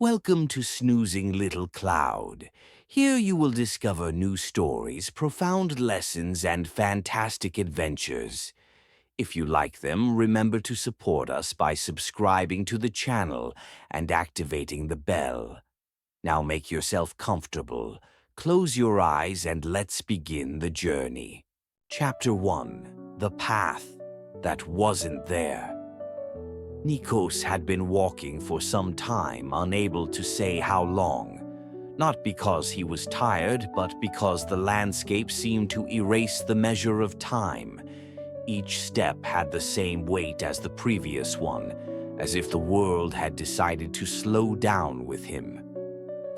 Welcome to Snoozing Little Cloud. Here you will discover new stories, profound lessons, and fantastic adventures. If you like them, remember to support us by subscribing to the channel and activating the bell. Now make yourself comfortable, close your eyes, and let's begin the journey. Chapter 1: The Path That Wasn't There. Nikos had been walking for some time, unable to say how long. Not because he was tired, but because the landscape seemed to erase the measure of time. Each step had the same weight as the previous one, as if the world had decided to slow down with him.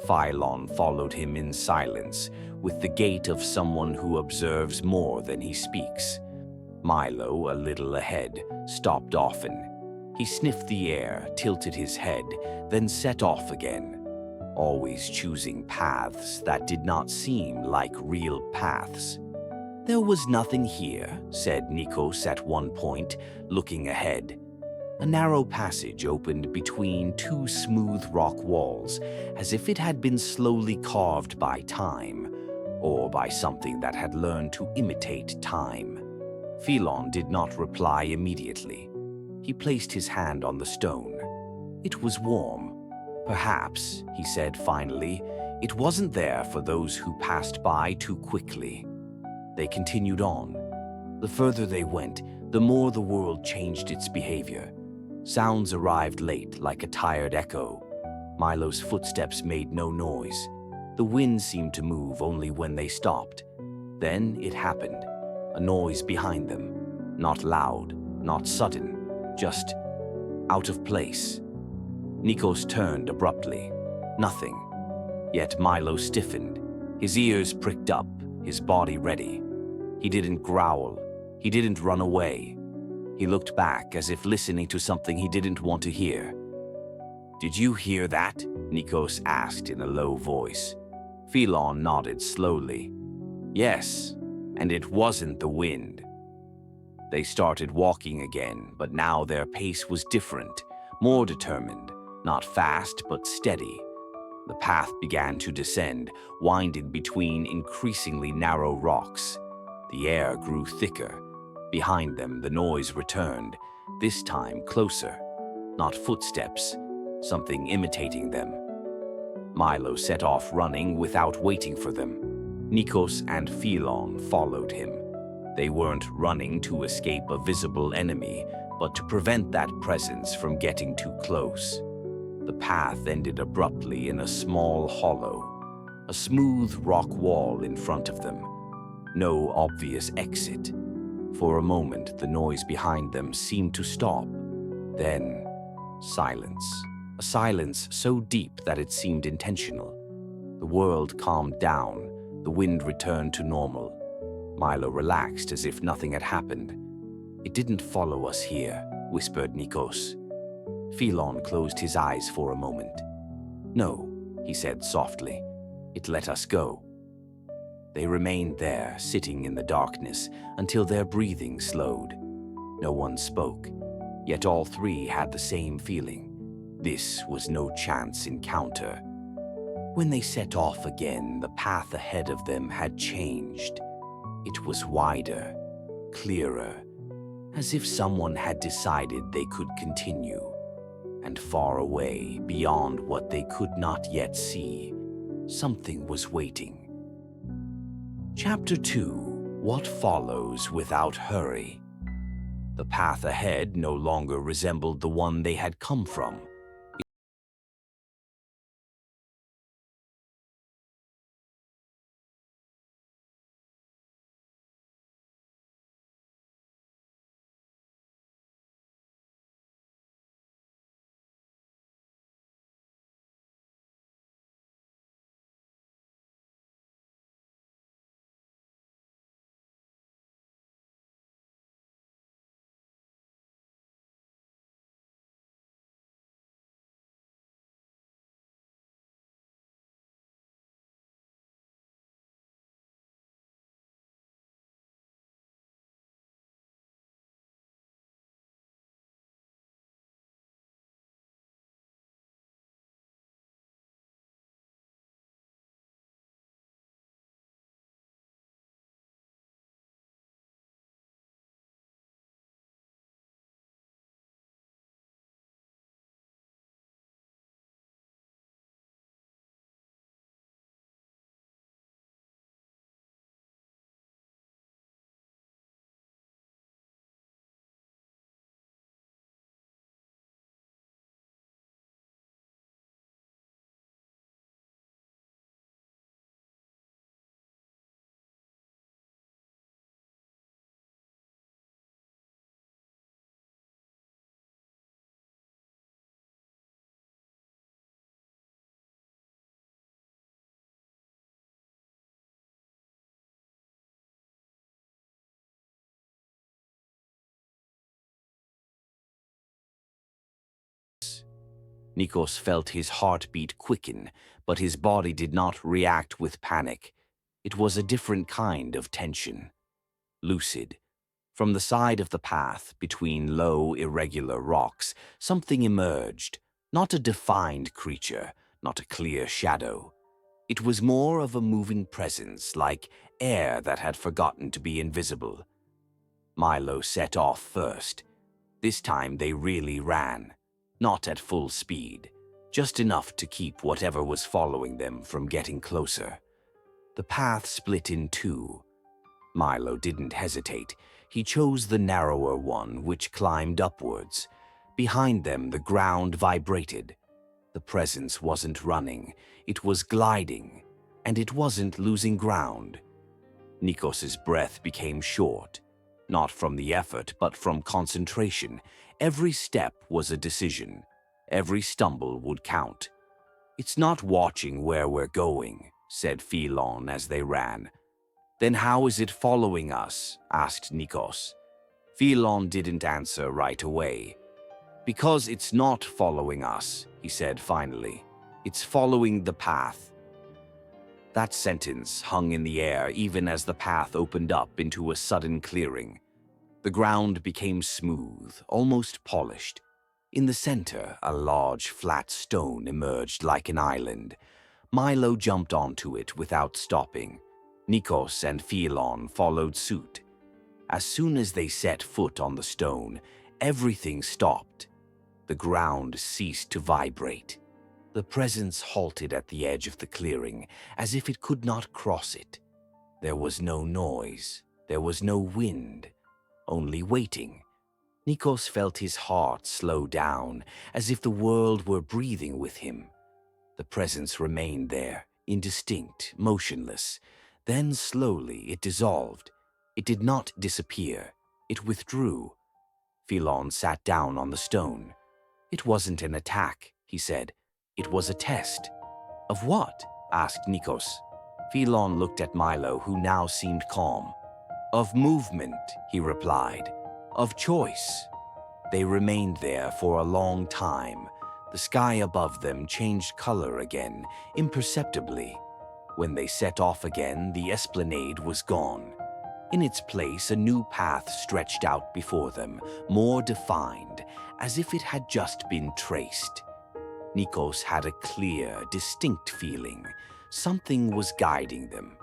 Phylon followed him in silence, with the gait of someone who observes more than he speaks. Milo, a little ahead, stopped often. He sniffed the air, tilted his head, then set off again, always choosing paths that did not seem like real paths. "There was nothing here," said Nikos at one point, looking ahead. A narrow passage opened between two smooth rock walls, as if it had been slowly carved by time, or by something that had learned to imitate time. Phylon did not reply immediately. He placed his hand on the stone. It was warm. "Perhaps," he said finally, "it wasn't there for those who passed by too quickly." They continued on. The further they went, the more the world changed its behavior. Sounds arrived late, like a tired echo. Milo's footsteps made no noise. The wind seemed to move only when they stopped. Then it happened. A noise behind them. Not loud, not sudden, just out of place. Nikos turned abruptly. Nothing. Yet Milo stiffened. His ears pricked up, his body ready. He didn't growl. He didn't run away. He looked back as if listening to something he didn't want to hear. "Did you hear that?" Nikos asked in a low voice. Phylon nodded slowly. "Yes, and it wasn't the wind." They started walking again, but now their pace was different, more determined, not fast but steady. The path began to descend, winding between increasingly narrow rocks. The air grew thicker. Behind them, the noise returned, this time closer. Not footsteps, something imitating them. Milo set off running without waiting for them. Nikos and Phylon followed him. They weren't running to escape a visible enemy, but to prevent that presence from getting too close. The path ended abruptly in a small hollow, a smooth rock wall in front of them. No obvious exit. For a moment, the noise behind them seemed to stop. Then, silence. A silence so deep that it seemed intentional. The world calmed down. The wind returned to normal. Milo relaxed as if nothing had happened. "It didn't follow us here," whispered Nikos. Phylon closed his eyes for a moment. "No," he said softly. "It let us go." They remained there, sitting in the darkness, until their breathing slowed. No one spoke, yet all three had the same feeling. This was no chance encounter. When they set off again, the path ahead of them had changed. It was wider, clearer, as if someone had decided they could continue. And far away, beyond what they could not yet see, something was waiting. Chapter 2: What Follows Without Hurry. The path ahead no longer resembled the one they had come from. Nikos felt his heartbeat quicken, but his body did not react with panic. It was a different kind of tension. Lucid. From the side of the path, between low, irregular rocks, something emerged. Not a defined creature, not a clear shadow. It was more of a moving presence, like air that had forgotten to be invisible. Milo set off first. This time they really ran. Not at full speed, just enough to keep whatever was following them from getting closer. The path split in two. Milo didn't hesitate. He chose the narrower one, which climbed upwards. Behind them, the ground vibrated. The presence wasn't running, it was gliding, and it wasn't losing ground. Nikos's breath became short, not from the effort, but from concentration. Every step was a decision. Every stumble would count. "It's not watching where we're going," said Philon as they ran. "Then how is it following us?" asked Nikos. Philon didn't answer right away. "Because it's not following us," he said finally. "It's following the path." That sentence hung in the air even as the path opened up into a sudden clearing. The ground became smooth, almost polished. In the center, a large, flat stone emerged like an island. Milo jumped onto it without stopping. Nikos and Philon followed suit. As soon as they set foot on the stone, everything stopped. The ground ceased to vibrate. The presence halted at the edge of the clearing, as if it could not cross it. There was no noise. There was no wind. Only waiting. Nikos felt his heart slow down, as if the world were breathing with him. The presence remained there, indistinct, motionless. Then slowly it dissolved. It did not disappear. It withdrew. Philon sat down on the stone. "It wasn't an attack," he said. "It was a test." "Of what?" asked Nikos. Philon looked at Milo, who now seemed calm. "Of movement," he replied. "Of choice." They remained there for a long time. The sky above them changed color again, imperceptibly. When they set off again, the esplanade was gone. In its place, a new path stretched out before them, more defined, as if it had just been traced. Nikos had a clear, distinct feeling. Something was guiding them.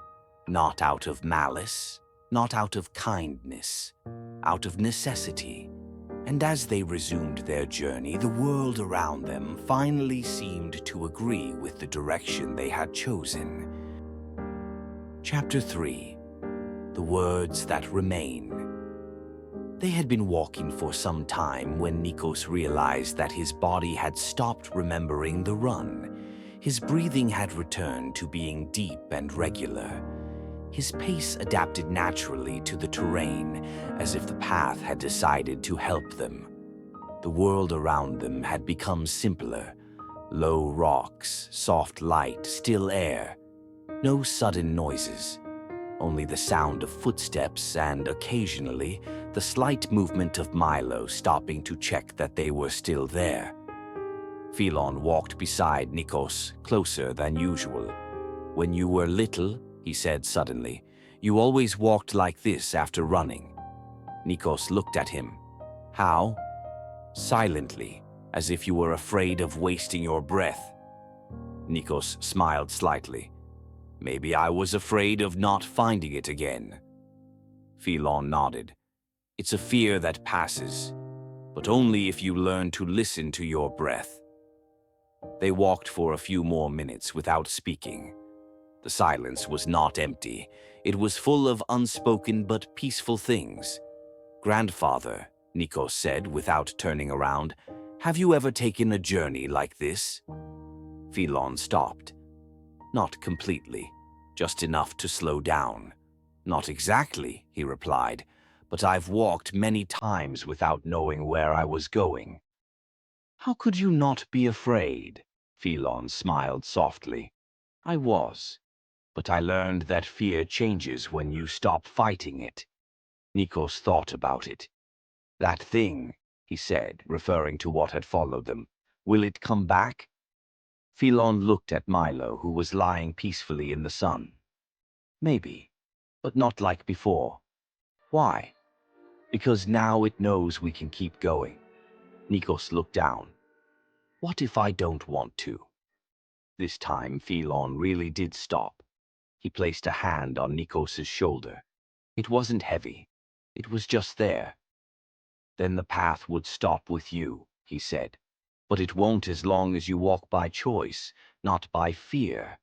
Not out of malice, not out of kindness, out of necessity. And as they resumed their journey, the world around them finally seemed to agree with the direction they had chosen. Chapter 3. The Words That Remain. They had been walking for some time when Nikos realized that his body had stopped remembering the run. His breathing had returned to being deep and regular. His pace adapted naturally to the terrain, as if the path had decided to help them. The world around them had become simpler. Low rocks, soft light, still air. No sudden noises. Only the sound of footsteps and, occasionally, the slight movement of Milo stopping to check that they were still there. Philon walked beside Nikos, closer than usual. "When you were little," he said suddenly, "you always walked like this after running." Nikos looked at him. "How?" "Silently, as if you were afraid of wasting your breath." Nikos smiled slightly. "Maybe I was afraid of not finding it again." Philon nodded. "It's a fear that passes, but only if you learn to listen to your breath." They walked for a few more minutes without speaking. The silence was not empty. It was full of unspoken but peaceful things. "Grandfather," Nikos said without turning around, "have you ever taken a journey like this?" Philon stopped. "Not completely, just enough to slow down." "Not exactly," he replied, "but I've walked many times without knowing where I was going." "How could you not be afraid?" Philon smiled softly. "I was. But I learned that fear changes when you stop fighting it." Nikos thought about it. "That thing," he said, referring to what had followed them, Will it come back? Phelon looked at Milo, who was lying peacefully in the sun. Maybe, but not like before. Why? Because now it knows we can keep going. Nikos looked down. What if I don't want to? This time, Phelon really did stop. He placed a hand on Nikos's shoulder. It wasn't heavy. It was just there. Then the path would stop with you, he said. But it won't as long as you walk by choice, not by fear.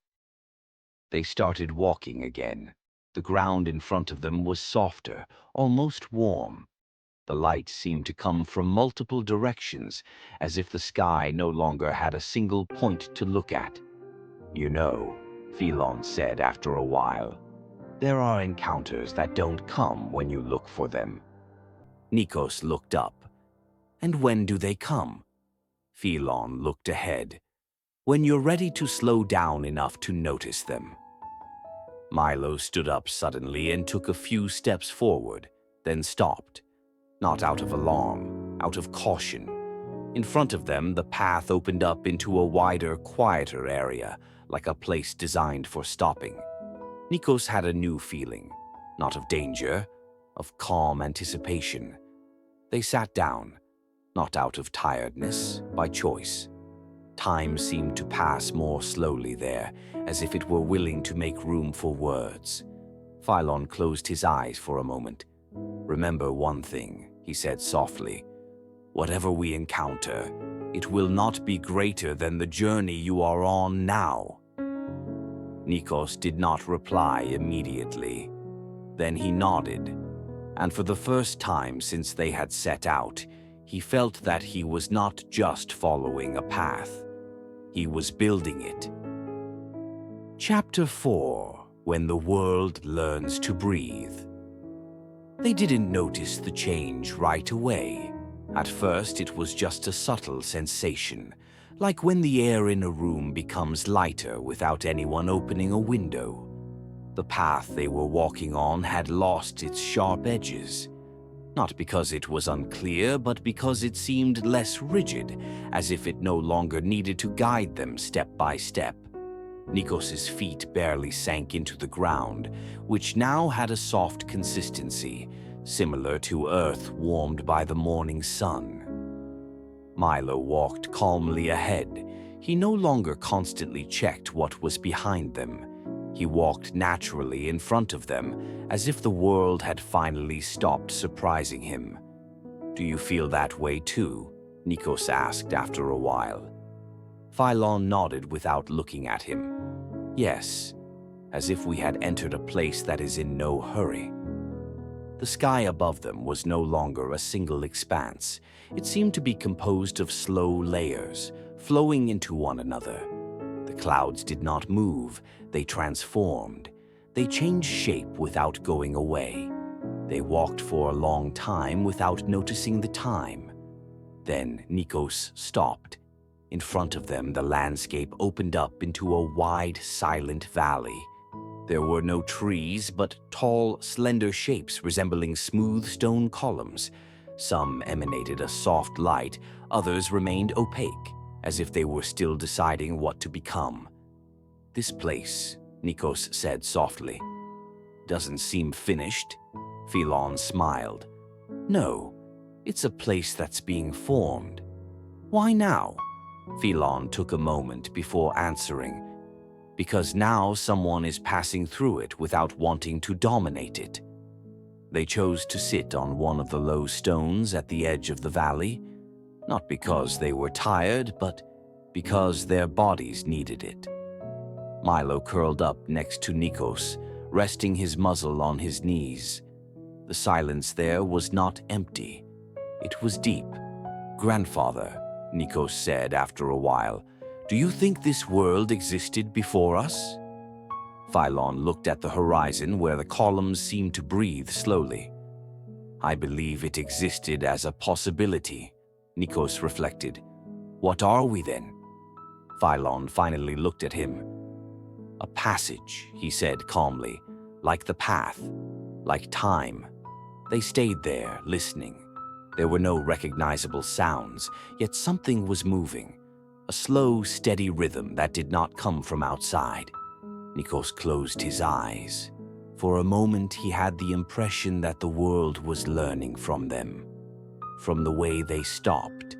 They started walking again. The ground in front of them was softer, almost warm. The light seemed to come from multiple directions, as if the sky no longer had a single point to look at. You know, Phelon said after a while, there are encounters that don't come when you look for them. Nikos looked up. And when do they come? Phelon looked ahead. When you're ready to slow down enough to notice them. Milo stood up suddenly and took a few steps forward, then stopped. Not out of alarm, out of caution. In front of them, the path opened up into a wider, quieter area, like a place designed for stopping. Nikos had a new feeling, not of danger, of calm anticipation. They sat down, not out of tiredness, by choice. Time seemed to pass more slowly there, as if it were willing to make room for words. Phelon closed his eyes for a moment. Remember one thing, he said softly. Whatever we encounter, it will not be greater than the journey you are on now. Nikos did not reply immediately. Then he nodded, and for the first time since they had set out, he felt that he was not just following a path. He was building it. Chapter 4: When the World Learns to Breathe. They didn't notice the change right away. At first, it was just a subtle sensation, like when the air in a room becomes lighter without anyone opening a window. The path they were walking on had lost its sharp edges. Not because it was unclear, but because it seemed less rigid, as if it no longer needed to guide them step by step. Nikos's feet barely sank into the ground, which now had a soft consistency, similar to earth warmed by the morning sun. Milo walked calmly ahead. He no longer constantly checked what was behind them. He walked naturally in front of them, as if the world had finally stopped surprising him. Do you feel that way too? Nikos asked after a while. Phelon nodded without looking at him. Yes, as if we had entered a place that is in no hurry. The sky above them was no longer a single expanse. It seemed to be composed of slow layers, flowing into one another. The clouds did not move, they transformed. They changed shape without going away. They walked for a long time without noticing the time. Then Nikos stopped. In front of them, the landscape opened up into a wide, silent valley. There were no trees, but tall, slender shapes resembling smooth stone columns. Some emanated a soft light, others remained opaque, as if they were still deciding what to become. This place, Nikos said softly, doesn't seem finished. Phelon smiled. No, it's a place that's being formed. Why now? Phelon took a moment before answering. Because now someone is passing through it without wanting to dominate it. They chose to sit on one of the low stones at the edge of the valley, not because they were tired, but because their bodies needed it. Milo curled up next to Nikos, resting his muzzle on his knees. The silence there was not empty. It was deep. Grandfather, Nikos said after a while, do you think this world existed before us? Phelon looked at the horizon where the columns seemed to breathe slowly. I believe it existed as a possibility, Nikos reflected. What are we then? Phelon finally looked at him. A passage, he said calmly, like the path, like time. They stayed there, listening. There were no recognizable sounds, yet something was moving. a slow, steady rhythm that did not come from outside. Nikos closed his eyes. For a moment, he had the impression that the world was learning from them. From the way they stopped,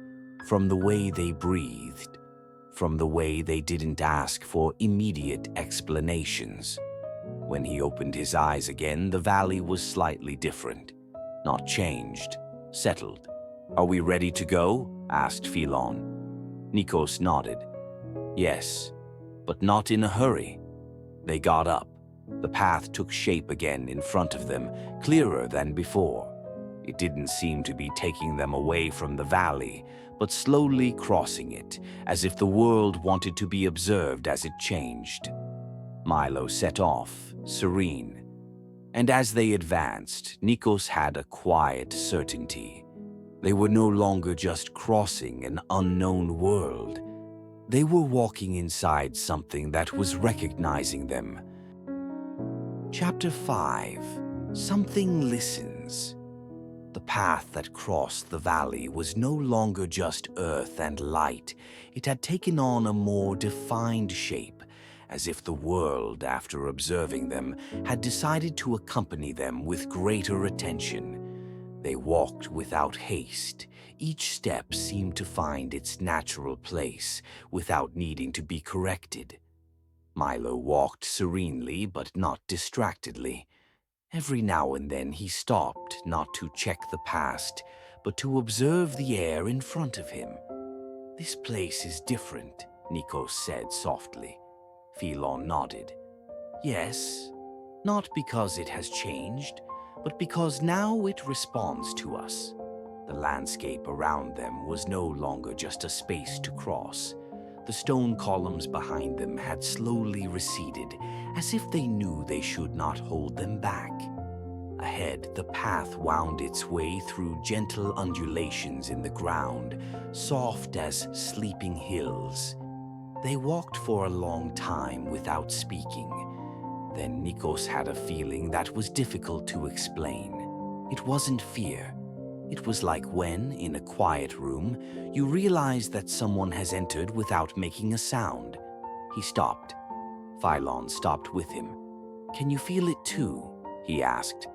from the way they breathed, from the way they didn't ask for immediate explanations. When he opened his eyes again, the valley was slightly different. Not changed, settled. "Are we ready to go?" asked Philon. Nikos nodded. "Yes, but not in a hurry." They got up. The path took shape again in front of them, clearer than before. It didn't seem to be taking them away from the valley, but slowly crossing it, as if the world wanted to be observed as it changed. Milo set off, serene. And as they advanced, Nikos had a quiet certainty. They were no longer just crossing an unknown world. They were walking inside something that was recognizing them. Chapter 5. Something Listens. The path that crossed the valley was no longer just earth and light. It had taken on a more defined shape, as if the world, after observing them, had decided to accompany them with greater attention. They walked without haste. Each step seemed to find its natural place, without needing to be corrected. Milo walked serenely, but not distractedly. Every now and then he stopped, not to check the past, but to observe the air in front of him. "This place is different," Nikos said softly. Philon nodded. "Yes, not because it has changed, but because now it responds to us." The landscape around them was no longer just a space to cross. The stone columns behind them had slowly receded, as if they knew they should not hold them back. Ahead, the path wound its way through gentle undulations in the ground, soft as sleeping hills. They walked for a long time without speaking. Then Nikos had a feeling that was difficult to explain. It wasn't fear. It was like when, in a quiet room, you realize that someone has entered without making a sound. He stopped. Philon stopped with him. "Can you feel it too?" he asked.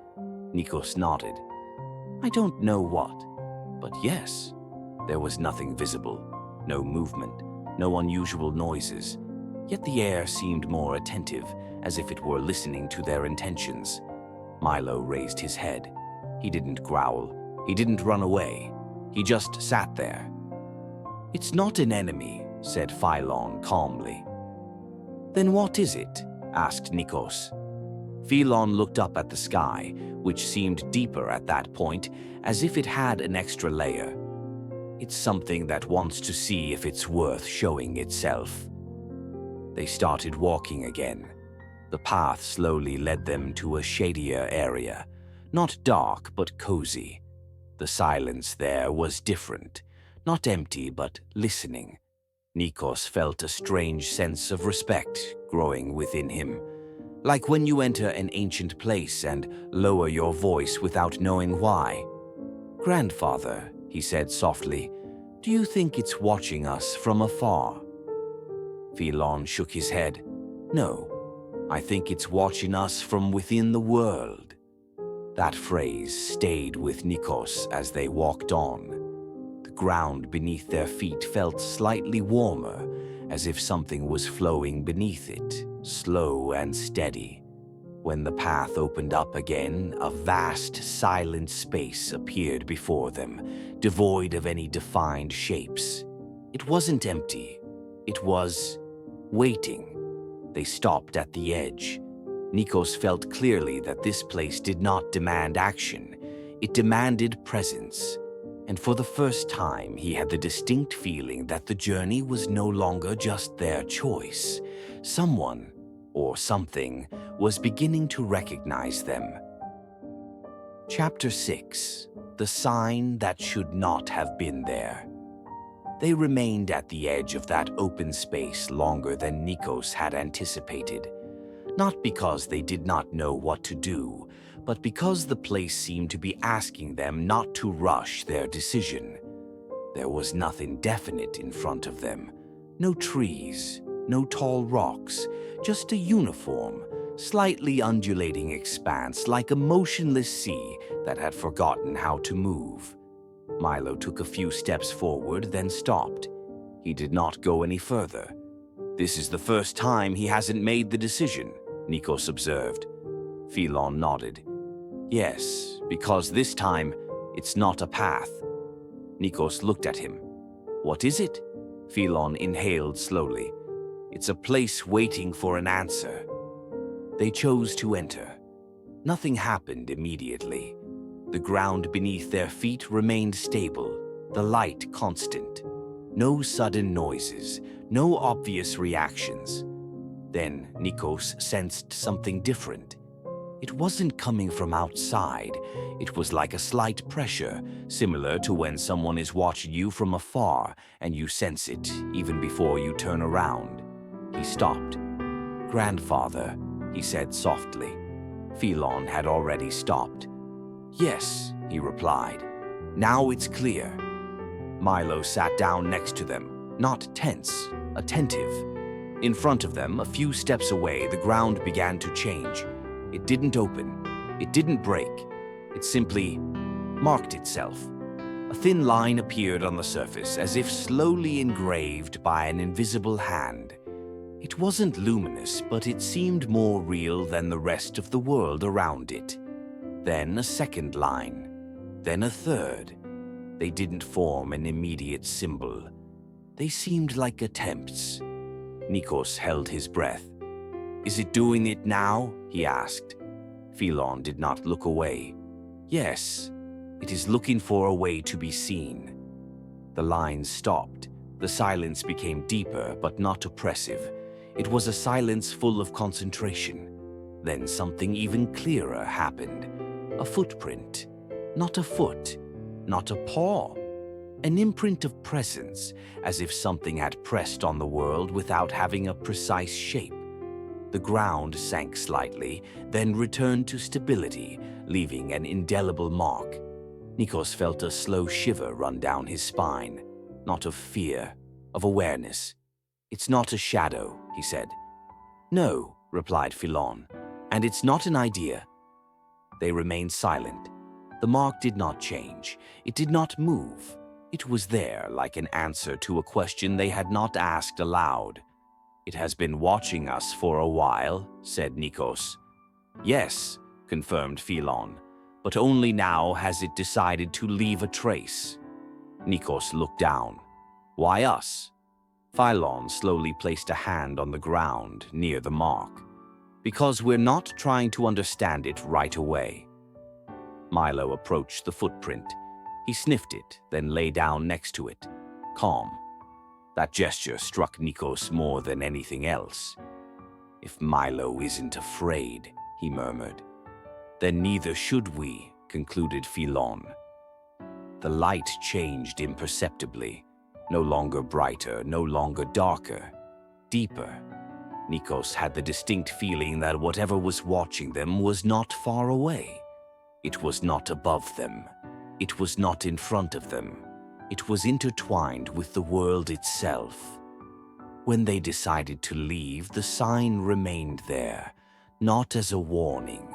Nikos nodded. "I don't know what, but yes." There was nothing visible, no movement, no unusual noises. Yet the air seemed more attentive, as if it were listening to their intentions. Milo raised his head. He didn't growl. He didn't run away. He just sat there. "It's not an enemy," said Philon calmly. "Then what is it?" asked Nikos. Philon looked up at the sky, which seemed deeper at that point, as if it had an extra layer. "It's something that wants to see if it's worth showing itself." They started walking again. The path slowly led them to a shadier area, not dark but cozy. The silence there was different, not empty but listening. Nikos felt a strange sense of respect growing within him, like when you enter an ancient place and lower your voice without knowing why. "Grandfather," he said softly, "do you think it's watching us from afar?" Philon shook his head. "No, I think it's watching us from within the world." That phrase stayed with Nikos as they walked on. The ground beneath their feet felt slightly warmer, as if something was flowing beneath it, slow and steady. When the path opened up again, a vast, silent space appeared before them, devoid of any defined shapes. It wasn't empty. It was waiting. They stopped at the edge. Nikos felt clearly that this place did not demand action. It demanded presence. And for the first time, he had the distinct feeling that the journey was no longer just their choice. Someone, or something, was beginning to recognize them. Chapter 6. The Sign That Should Not Have Been There. They remained at the edge of that open space longer than Nikos had anticipated. Not because they did not know what to do, but because the place seemed to be asking them not to rush their decision. There was nothing definite in front of them. No trees, no tall rocks, just a uniform, slightly undulating expanse like a motionless sea that had forgotten how to move. Milo took a few steps forward, then stopped. He did not go any further. "This is the first time he hasn't made the decision," Nikos observed. Phelon nodded. "Yes, because this time it's not a path." Nikos looked at him. "What is it?" Phelon inhaled slowly. "It's a place waiting for an answer." They chose to enter. Nothing happened immediately. The ground beneath their feet remained stable, the light constant. No sudden noises, no obvious reactions. Then Nikos sensed something different. It wasn't coming from outside. It was like a slight pressure, similar to when someone is watching you from afar and you sense it even before you turn around. He stopped. "Grandfather," he said softly. Phelon had already stopped. "Yes," he replied. "Now it's clear." Milo sat down next to them, not tense, attentive. In front of them, a few steps away, the ground began to change. It didn't open. It didn't break. It simply marked itself. A thin line appeared on the surface, as if slowly engraved by an invisible hand. It wasn't luminous, but it seemed more real than the rest of the world around it. Then a second line. Then a third. They didn't form an immediate symbol. They seemed like attempts. Nikos held his breath. "Is it doing it now?" he asked. Phelon did not look away. "Yes, it is looking for a way to be seen." The lines stopped. The silence became deeper but not oppressive. It was a silence full of concentration. Then something even clearer happened. A footprint. Not a foot. Not a paw. An imprint of presence, as if something had pressed on the world without having a precise shape. The ground sank slightly, then returned to stability, leaving an indelible mark. Nikos felt a slow shiver run down his spine. Not of fear, of awareness. "It's not a shadow," he said. "No," replied Phelon. "And it's not an idea." They remained silent. The mark did not change. It did not move. It was there, like an answer to a question they had not asked aloud. "It has been watching us for a while," said Nikos. "Yes," confirmed Phelon, "but only now has it decided to leave a trace." Nikos looked down. "Why us?" Phelon slowly placed a hand on the ground near the mark. "Because we're not trying to understand it right away." Milo approached the footprint. He sniffed it, then lay down next to it, calm. That gesture struck Nikos more than anything else. "If Milo isn't afraid," he murmured. "Then neither should we," concluded Phelon. The light changed imperceptibly. No longer brighter, no longer darker, deeper. Nikos had the distinct feeling that whatever was watching them was not far away. It was not above them. It was not in front of them. It was intertwined with the world itself. When they decided to leave, the sign remained there, not as a warning,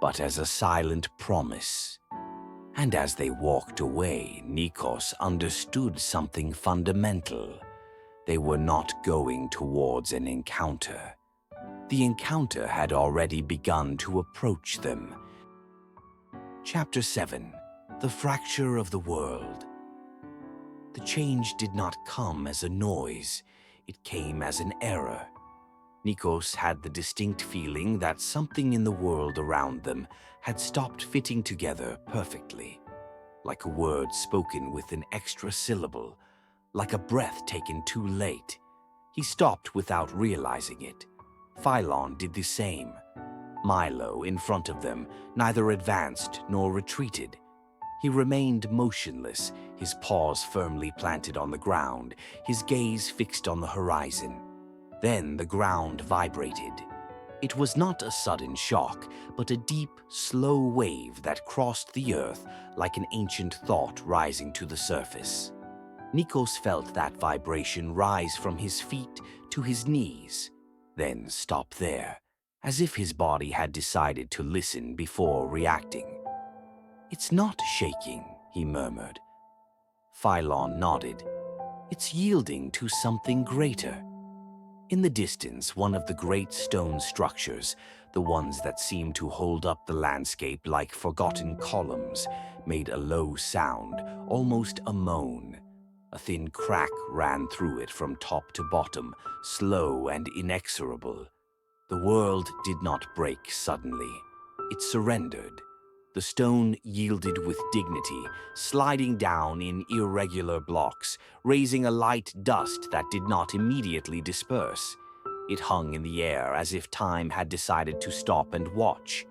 but as a silent promise. And as they walked away, Nikos understood something fundamental. They were not going towards an encounter. The encounter had already begun to approach them. Chapter 7. The Fracture of the World. The change did not come as a noise. It came as an error. Nikos had the distinct feeling that something in the world around them had stopped fitting together perfectly, like a word spoken with an extra syllable, like a breath taken too late. He stopped without realizing it. Phelon did the same. Milo, in front of them, neither advanced nor retreated. He remained motionless, his paws firmly planted on the ground, his gaze fixed on the horizon. Then the ground vibrated. It was not a sudden shock, but a deep, slow wave that crossed the earth like an ancient thought rising to the surface. Nikos felt that vibration rise from his feet to his knees, then stop there, as if his body had decided to listen before reacting. "It's not shaking," he murmured. Phylon nodded. "It's yielding to something greater." In the distance, one of the great stone structures, the ones that seemed to hold up the landscape like forgotten columns, made a low sound, almost a moan. A thin crack ran through it from top to bottom, slow and inexorable. The world did not break suddenly. It surrendered. The stone yielded with dignity, sliding down in irregular blocks, raising a light dust that did not immediately disperse. It hung in the air as if time had decided to stop and watch.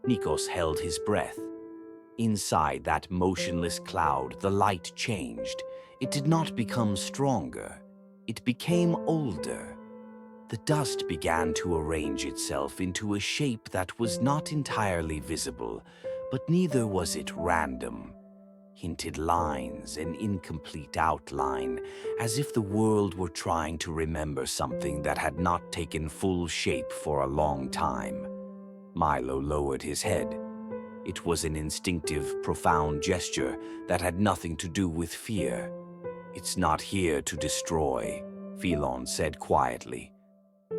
Nikos held his breath. Inside that motionless cloud, the light changed. It did not become stronger. It became older. The dust began to arrange itself into a shape that was not entirely visible, but neither was it random. Hinted lines, an incomplete outline, as if the world were trying to remember something that had not taken full shape for a long time. Milo lowered his head. It was an instinctive, profound gesture that had nothing to do with fear. "It's not here to destroy," Phylon said quietly.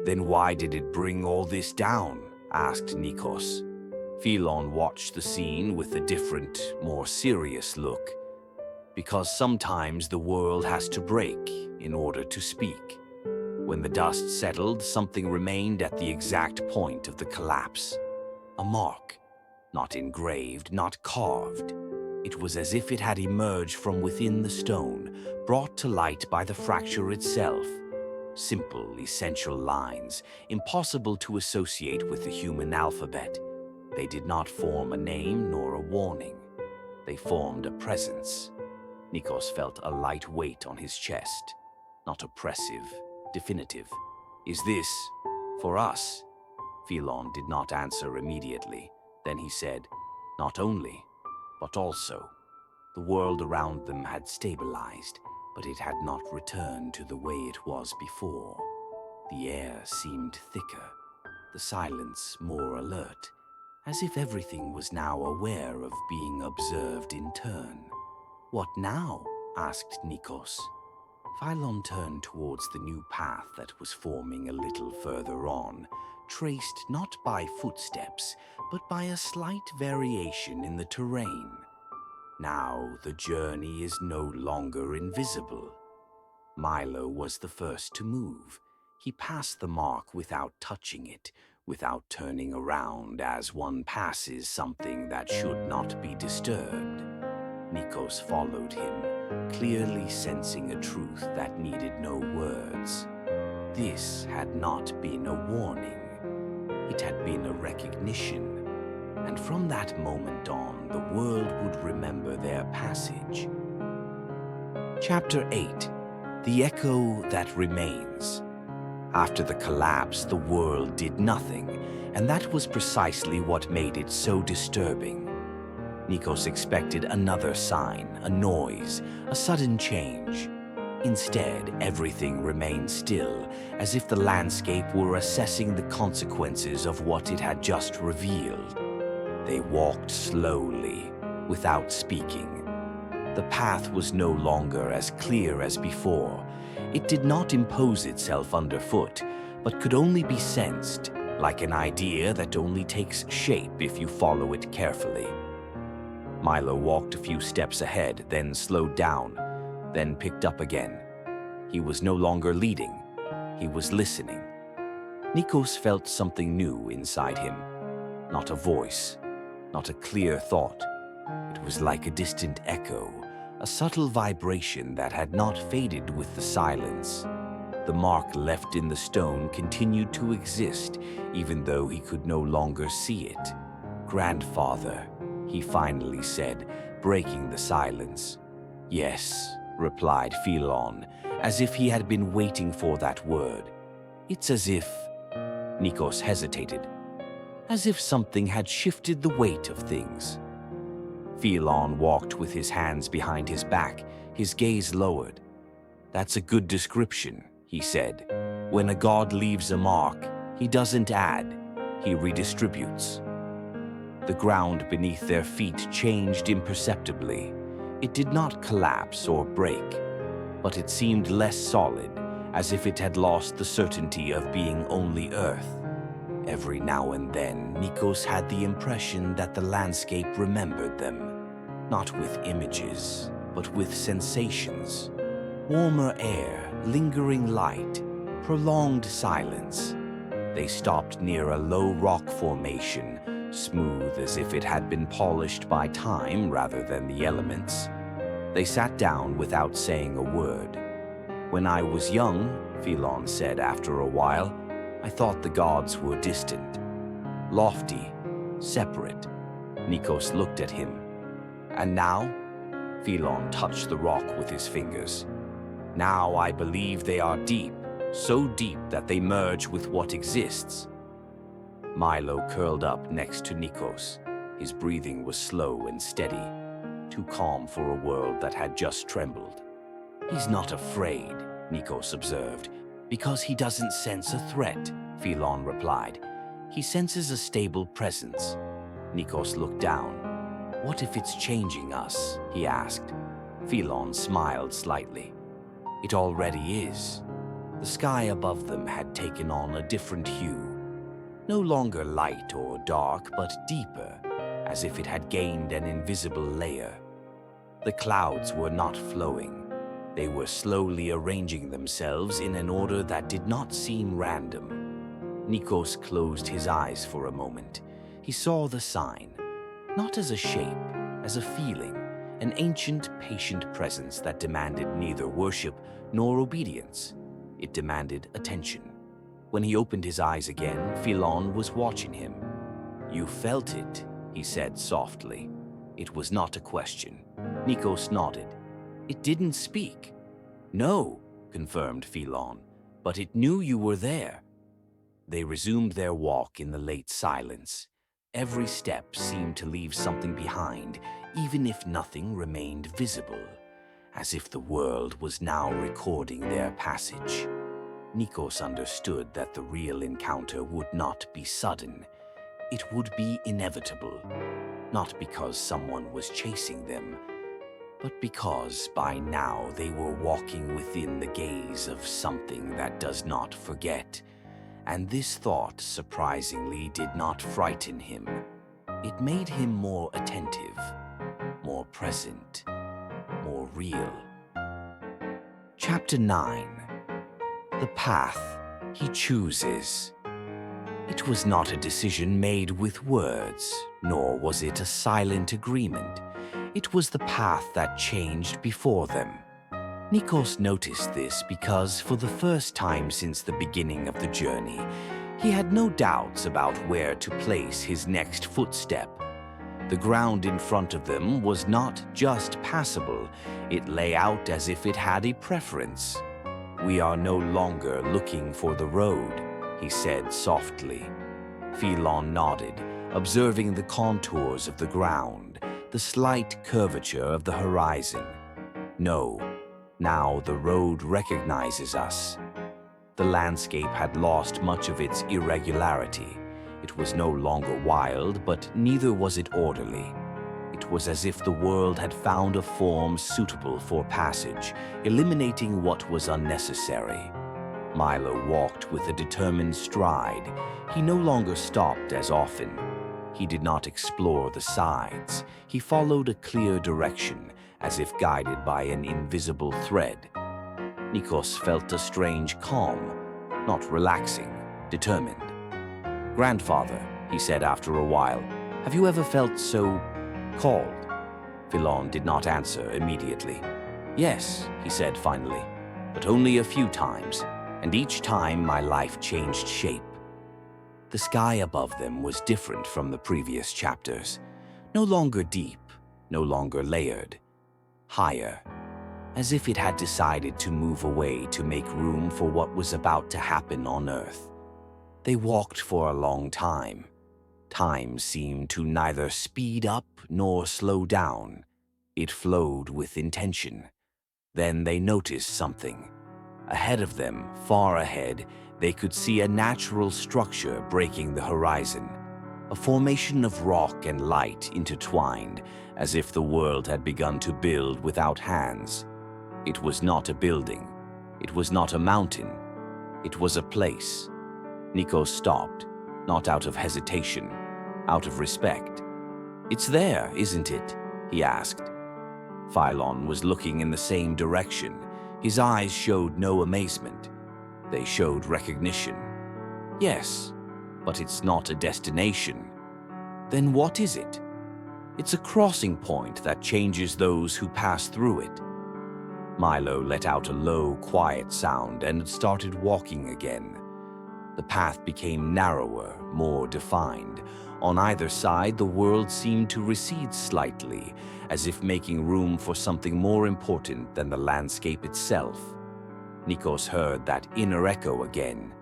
"Then why did it bring all this down?" asked Nikos. Phylon watched the scene with a different, more serious look. "Because sometimes the world has to break in order to speak. When the dust settled, something remained at the exact point of the collapse. A mark, not engraved, not carved. It was as if it had emerged from within the stone, brought to light by the fracture itself. Simple, essential lines, impossible to associate with the human alphabet. They did not form a name nor a warning. They formed a presence." Nikos felt a light weight on his chest. Not oppressive, definitive. "Is this for us?" Phylon did not answer immediately. Then he said, "Not only, but also." The world around them had stabilized, but it had not returned to the way it was before. The air seemed thicker, the silence more alert, as if everything was now aware of being observed in turn. "What now?" asked Nikos. Phylon turned towards the new path that was forming a little further on, traced not by footsteps, but by a slight variation in the terrain. Now the journey is no longer invisible. Milo was the first to move. He passed the mark without touching it, without turning around as one passes something that should not be disturbed. Nikos followed him, clearly sensing a truth that needed no words. This had not been a warning. It had been a recognition, and from that moment on, the world would remember their passage. Chapter 8: The Echo That Remains. After the collapse, the world did nothing, and that was precisely what made it so disturbing. Nikos expected another sign, a noise, a sudden change. Instead, everything remained still, as if the landscape were assessing the consequences of what it had just revealed. They walked slowly, without speaking. The path was no longer as clear as before. It did not impose itself underfoot, but could only be sensed, like an idea that only takes shape if you follow it carefully. Milo walked a few steps ahead, then slowed down, then picked up again. He was no longer leading. He was listening. Nikos felt something new inside him. Not a voice, not a clear thought. It was like a distant echo, a subtle vibration that had not faded with the silence. The mark left in the stone continued to exist, even though he could no longer see it. "Grandfather," he finally said, breaking the silence. "Yes," replied Phylon, as if he had been waiting for that word. "It's as if—" Nikos hesitated. "As if something had shifted the weight of things." Phelon walked with his hands behind his back, his gaze lowered. "That's a good description," he said. "When a god leaves a mark, he doesn't add, he redistributes." The ground beneath their feet changed imperceptibly. It did not collapse or break, but it seemed less solid, as if it had lost the certainty of being only earth. Every now and then, Nikos had the impression that the landscape remembered them, not with images, but with sensations. Warmer air, lingering light, prolonged silence. They stopped near a low rock formation, smooth as if it had been polished by time rather than the elements. They sat down without saying a word. "When I was young," Phelon said after a while, "I thought the gods were distant, lofty, separate." Nikos looked at him. "And now?" Phelon touched the rock with his fingers. "Now I believe they are deep, so deep that they merge with what exists." Milo curled up next to Nikos. His breathing was slow and steady, too calm for a world that had just trembled. "He's not afraid," Nikos observed. "Because he doesn't sense a threat," Phelon replied. "He senses a stable presence." Nikos looked down. "What if it's changing us?" he asked. Phelon smiled slightly. "It already is." The sky above them had taken on a different hue. No longer light or dark, but deeper, as if it had gained an invisible layer. The clouds were not flowing. They were slowly arranging themselves in an order that did not seem random. Nikos closed his eyes for a moment. He saw the sign, not as a shape, as a feeling, an ancient, patient presence that demanded neither worship nor obedience. It demanded attention. When he opened his eyes again, Phelon was watching him. "You felt it," he said softly. It was not a question. Nikos nodded. "It didn't speak." "No," confirmed Phelon, "but it knew you were there." They resumed their walk in the late silence. Every step seemed to leave something behind, even if nothing remained visible, as if the world was now recording their passage. Nikos understood that the real encounter would not be sudden. It would be inevitable, not because someone was chasing them, but because by now they were walking within the gaze of something that does not forget. And this thought, surprisingly, did not frighten him. It made him more attentive, more present, more real. Chapter 9. The path he chooses. It was not a decision made with words, nor was it a silent agreement. It was the path that changed before them. Nikos noticed this because, for the first time since the beginning of the journey, he had no doubts about where to place his next footstep. The ground in front of them was not just passable, it lay out as if it had a preference. "We are no longer looking for the road," he said softly. Phelon nodded, observing the contours of the ground, the slight curvature of the horizon. "No, now the road recognizes us." The landscape had lost much of its irregularity. It was no longer wild, but neither was it orderly. It was as if the world had found a form suitable for passage, eliminating what was unnecessary. Milo walked with a determined stride. He no longer stopped as often. He did not explore the sides. He followed a clear direction, as if guided by an invisible thread. Nikos felt a strange calm, not relaxing, determined. "Grandfather," he said after a while, "have you ever felt so called?" Phelon did not answer immediately. "Yes," he said finally, "but only a few times, and each time my life changed shape." The sky above them was different from the previous chapters. No longer deep, no longer layered. Higher, as if it had decided to move away to make room for what was about to happen on Earth. They walked for a long time. Time seemed to neither speed up nor slow down. It flowed with intention. Then they noticed something. Ahead of them, far ahead, they could see a natural structure breaking the horizon. A formation of rock and light intertwined, as if the world had begun to build without hands. It was not a building. It was not a mountain. It was a place. Nikos stopped, not out of hesitation, out of respect. "It's there, isn't it?" he asked. Philon was looking in the same direction. His eyes showed no amazement. They showed recognition. "Yes, but it's not a destination." "Then what is it?" "It's a crossing point that changes those who pass through it." Milo let out a low, quiet sound and started walking again. The path became narrower, more defined. On either side, the world seemed to recede slightly, as if making room for something more important than the landscape itself. Nikos heard that inner echo again,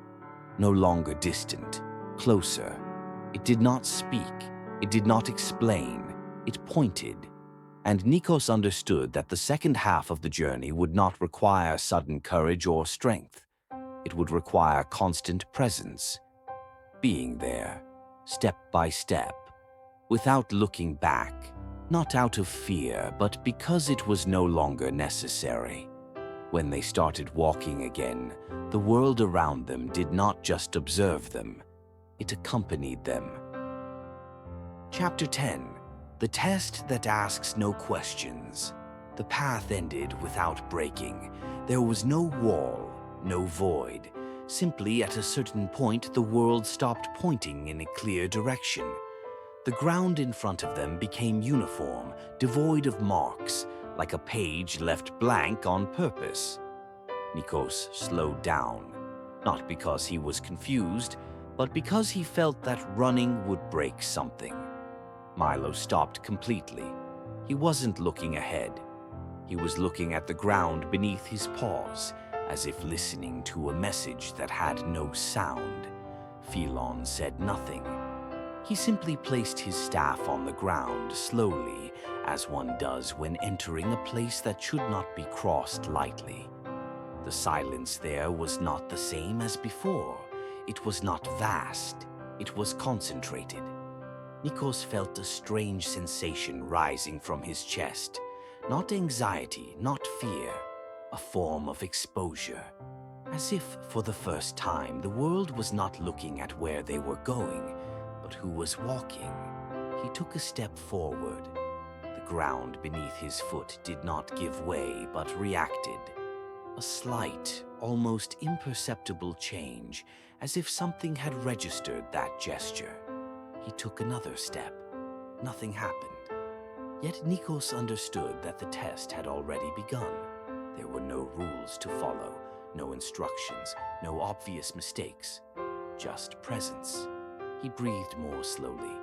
no longer distant, closer. It did not speak, it did not explain, it pointed. And Nikos understood that the second half of the journey would not require sudden courage or strength. It would require constant presence, being there, step by step, without looking back, not out of fear, but because it was no longer necessary. When they started walking again, the world around them did not just observe them, it accompanied them. Chapter 10. The Test That Asks No Questions. The path ended without breaking. There was no wall, no void. Simply at a certain point, the world stopped pointing in a clear direction. The ground in front of them became uniform, devoid of marks, like a page left blank on purpose. Nikos slowed down, not because he was confused, but because he felt that running would break something. Milo stopped completely. He wasn't looking ahead. He was looking at the ground beneath his paws, as if listening to a message that had no sound. Philon said nothing. He simply placed his staff on the ground slowly, as one does when entering a place that should not be crossed lightly. The silence there was not the same as before. It was not vast. It was concentrated. Nikos felt a strange sensation rising from his chest. Not anxiety, not fear. A form of exposure. As if, for the first time, the world was not looking at where they were going, but who was walking. He took a step forward. The ground beneath his foot did not give way, but reacted. A slight, almost imperceptible change, as if something had registered that gesture. He took another step. Nothing happened. Yet Nikos understood that the test had already begun. There were no rules to follow, no instructions, no obvious mistakes, just presence. He breathed more slowly.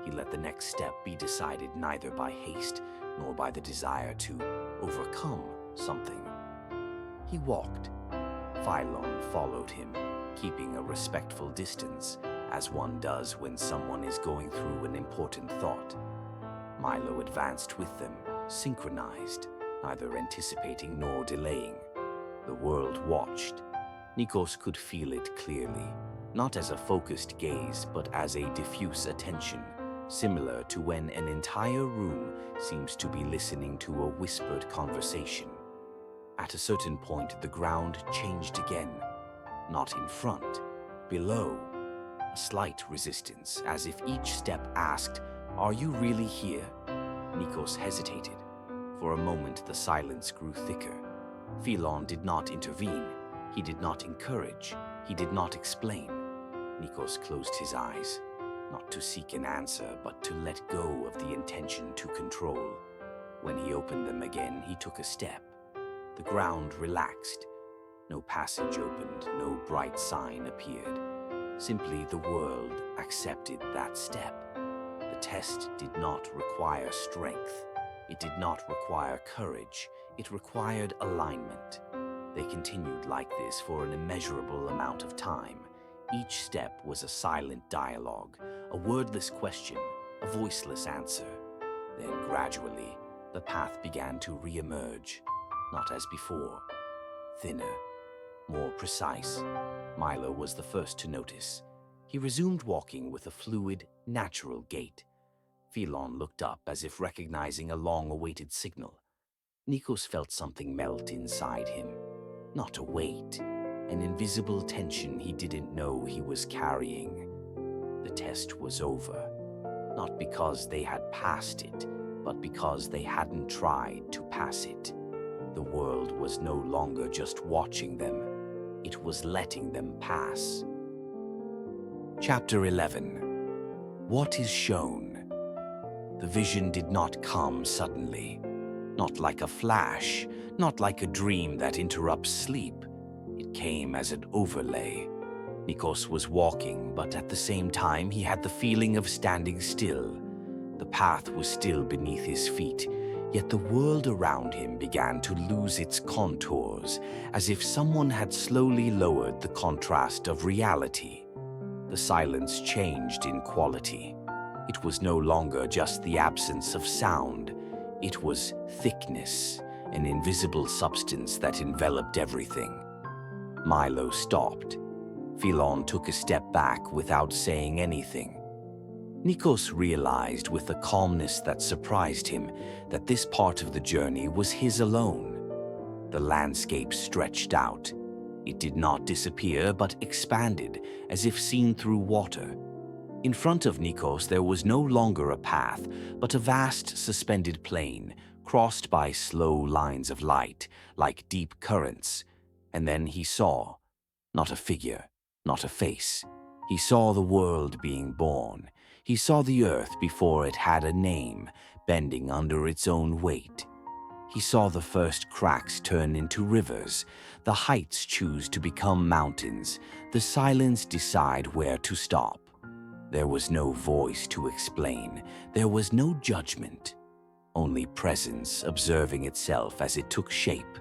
He let the next step be decided neither by haste nor by the desire to overcome something. He walked. Philon followed him, keeping a respectful distance, as one does when someone is going through an important thought. Milo advanced with them, synchronized, neither anticipating nor delaying. The world watched. Nikos could feel it clearly, not as a focused gaze, but as a diffuse attention, similar to when an entire room seems to be listening to a whispered conversation. At a certain point, the ground changed again, not in front, below. A slight resistance, as if each step asked, "Are you really here?" Nikos hesitated. For a moment, the silence grew thicker. Philon did not intervene. He did not encourage. He did not explain. Nikos closed his eyes, not to seek an answer, but to let go of the intention to control. When he opened them again, he took a step. The ground relaxed. No passage opened, no bright sign appeared. Simply the world accepted that step. The test did not require strength. It did not require courage. It required alignment. They continued like this for an immeasurable amount of time. Each step was a silent dialogue, A wordless question, a voiceless answer. Then gradually, the path began to re-emerge, not as before. Thinner, more precise. Milo was the first to notice. He resumed walking with a fluid, natural gait. Phelon looked up as if recognizing a long-awaited signal. Nikos felt something melt inside him. Not a weight, an invisible tension he didn't know he was carrying. The test was over. Not because they had passed it, but because they hadn't tried to pass it. The world was no longer just watching them. It was letting them pass. Chapter 11. What is shown? The vision did not come suddenly. Not like a flash, not like a dream that interrupts sleep. It came as an overlay. Nikos was walking, but at the same time he had the feeling of standing still. The path was still beneath his feet, yet the world around him began to lose its contours, as if someone had slowly lowered the contrast of reality. The silence changed in quality. It was no longer just the absence of sound. It was thickness, an invisible substance that enveloped everything. Milo stopped. Phelon took a step back without saying anything. Nikos realized with a calmness that surprised him that this part of the journey was his alone. The landscape stretched out. It did not disappear but expanded, as if seen through water. In front of Nikos there was no longer a path, but a vast suspended plain, crossed by slow lines of light, like deep currents. And then he saw, not a figure, not a face. He saw the world being born. He saw the earth before it had a name, bending under its own weight. He saw the first cracks turn into rivers, the heights choose to become mountains, the silence decide where to stop. There was no voice to explain. There was no judgment. Only presence observing itself as it took shape.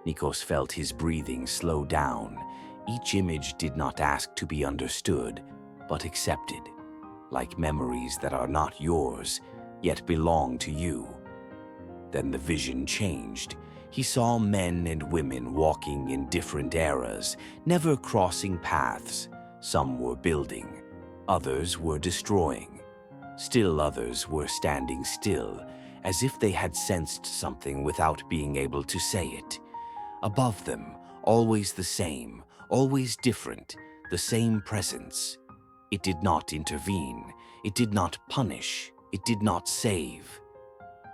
Nikos felt his breathing slow down. Each image did not ask to be understood, but accepted, like memories that are not yours, yet belong to you. Then the vision changed. He saw men and women walking in different eras, never crossing paths. Some were building, others were destroying. Still others were standing still, as if they had sensed something without being able to say it. Above them, always the same, always different, the same presence. It did not intervene, it did not punish, it did not save.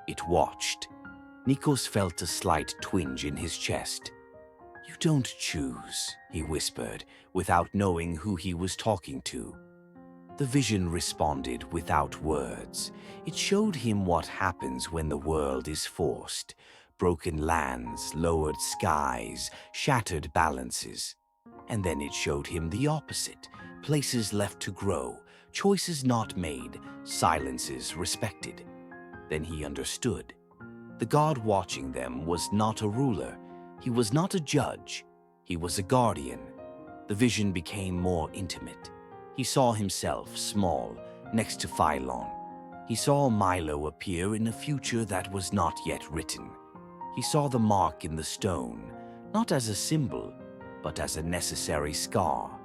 It watched. Nikos felt a slight twinge in his chest. "You don't choose," he whispered, without knowing who he was talking to. The vision responded without words. It showed him what happens when the world is forced. Broken lands, lowered skies, shattered balances. And then it showed him the opposite. Places left to grow, choices not made, silences respected. Then he understood. The God watching them was not a ruler. He was not a judge. He was a guardian. The vision became more intimate. He saw himself small, next to Phelon. He saw Milo appear in a future that was not yet written. He saw the mark in the stone, not as a symbol, but as a necessary scar.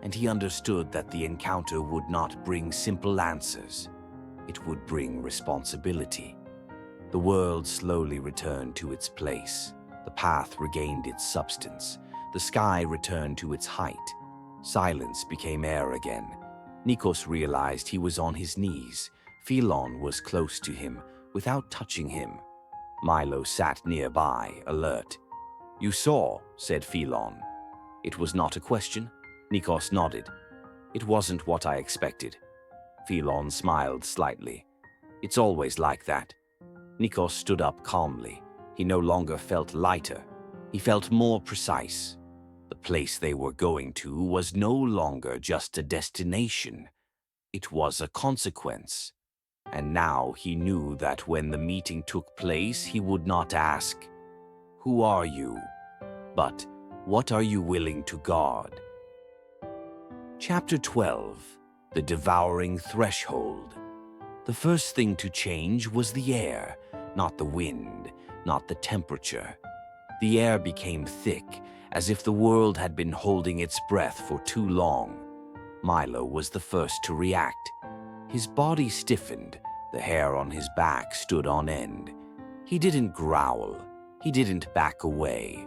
And he understood that the encounter would not bring simple answers. It would bring responsibility. The world slowly returned to its place. The path regained its substance. The sky returned to its height. Silence became air again. Nikos realized he was on his knees. Phelon was close to him, without touching him. Milo sat nearby, alert. "You saw," said Phelon. It was not a question. Nikos nodded. "It wasn't what I expected." Phelon smiled slightly. "It's always like that." Nikos stood up calmly. He no longer felt lighter. He felt more precise. The place they were going to was no longer just a destination. It was a consequence. And now he knew that when the meeting took place, he would not ask, "Who are you?" but, "What are you willing to guard?" Chapter 12. the devouring threshold. The first thing to change was the air, not the wind, not the temperature. The air became thick, as if the world had been holding its breath for too long. Milo was the first to react. His body stiffened, the hair on his back stood on end. He didn't growl, he didn't back away.